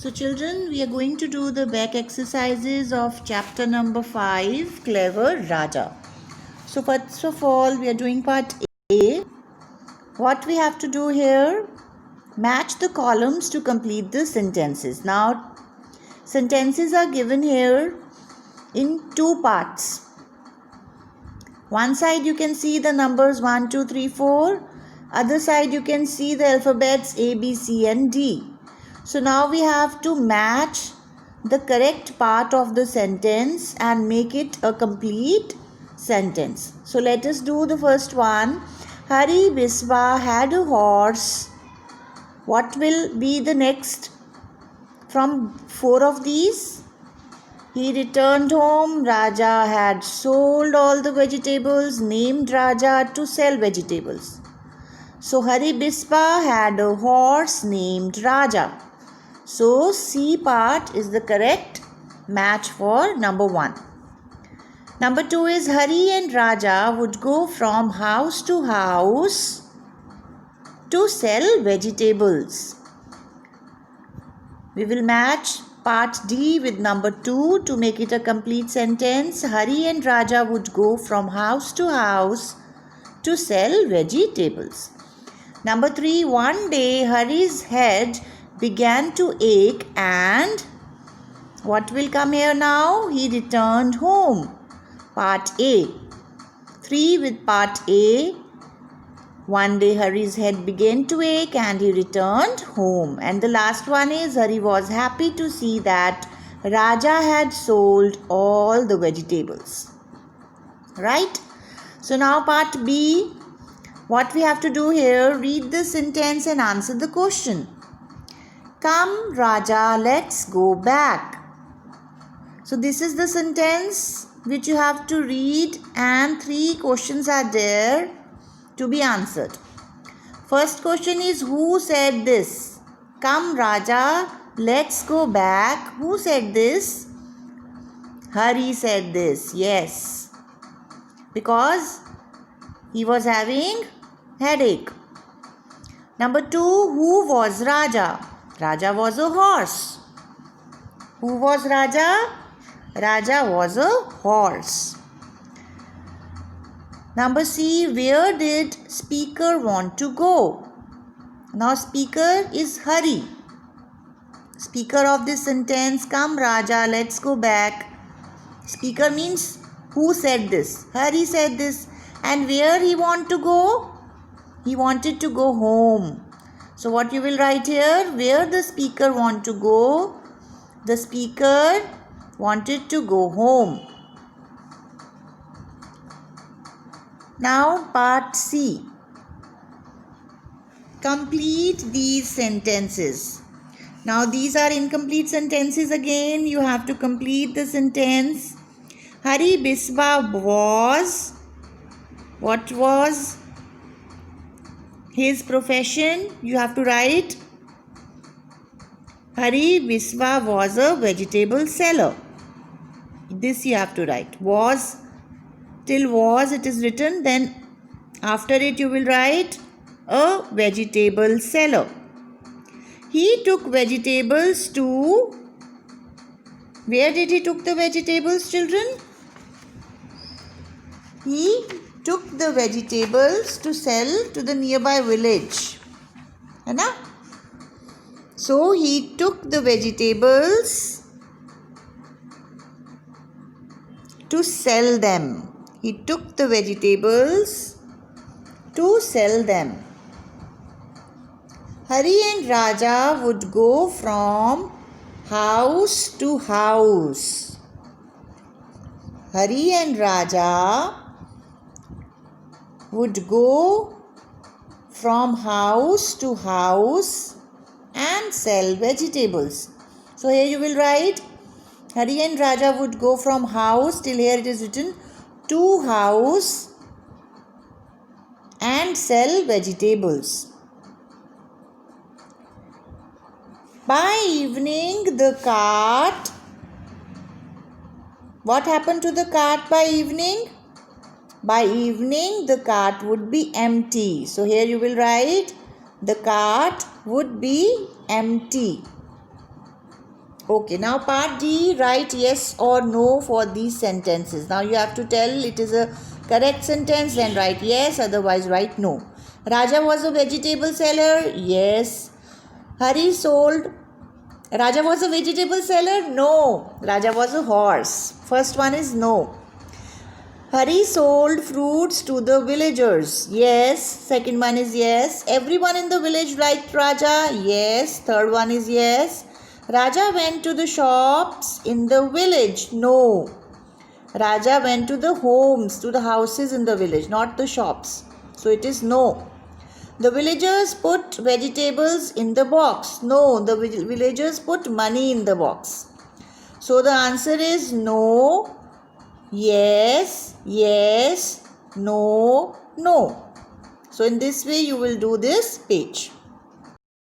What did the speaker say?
So children, we are going to do the back exercises of chapter number 5, Clever Raja. So first of all, we are doing part A. What we have to do here, match the columns to complete the sentences. Now, sentences are given here in two parts. One side you can see the numbers 1, 2, 3, 4. Other side you can see the alphabets A, B, C and D. So now we have to match the correct part of the sentence and make it a complete sentence. So let us do the first one. Hari Biswa had a horse. What will be the next from 4 of these? He returned home. Raja had sold all the vegetables, named Raja to sell vegetables. So Hari Biswa had a horse named Raja. So C part is the correct match for number 1. Number 2 is Hari and Raja would go from house to house to sell vegetables. We will match part D with number 2 to make it a complete sentence. Hari and Raja would go from house to house to sell vegetables. Number 3, one day Hari's head began to ache and what will come here now? He returned home. Part A. 3 with part A. One day Hari's head began to ache and he returned home. And the last one is Hari was happy to see that Raja had sold all the vegetables. Right? So now part B. What we have to do here, read the sentence and answer the question. Come Raja, let's go back. So this is the sentence which you have to read and 3 questions are there to be answered. First question is, who said this? Come Raja, let's go back. Who said this? Hari said this, yes. Because he was having headache. Number 2, who was Raja? Raja was a horse. Who was Raja? Raja was a horse. Number C, where did speaker want to go? Now speaker is Hari. Speaker of this sentence, come Raja, let's go back. Speaker means who said this? Hari said this. And where he want to go? He wanted to go home. So what you will write here? Where the speaker want to go? The speaker wanted to go home. Now part C. Complete these sentences. Now these are incomplete sentences again. You have to complete the sentence. Hari Biswa was. What was his profession? You have to write. Hari Biswa was a vegetable seller. This you have to write. Was, till was it is written. Then after it you will write a vegetable seller. He took vegetables to. Where did he took the vegetables, children? He took the vegetables to sell to the nearby village. है ना? So he took the vegetables to sell them. He took the vegetables to sell them. Hari and Raja would go from house to house. Hari and Raja would go from house to house and sell vegetables. So here you will write Hari and Raja would go from house, till here it is written, to house and sell vegetables. By evening the cart. What happened to the cart by evening? By evening the cart would be empty. So here you will write the cart would be empty. Okay, now part D, write yes or no for these sentences. Now you have to tell it is a correct sentence, then write yes, otherwise write no. Raja was a vegetable seller. Yes. Hari sold. Raja was a vegetable seller? No. Raja was a horse. First one is no. Hari sold fruits to the villagers. Yes. Second one is yes. Everyone in the village liked Raja. Yes. Third one is yes. Raja went to the shops in the village. No. Raja went to the homes, to the houses in the village, not the shops. So it is no. The villagers put vegetables in the box. No, the villagers put money in the box. So the answer is no, yes, yes, no, no. So in this way you will do this page.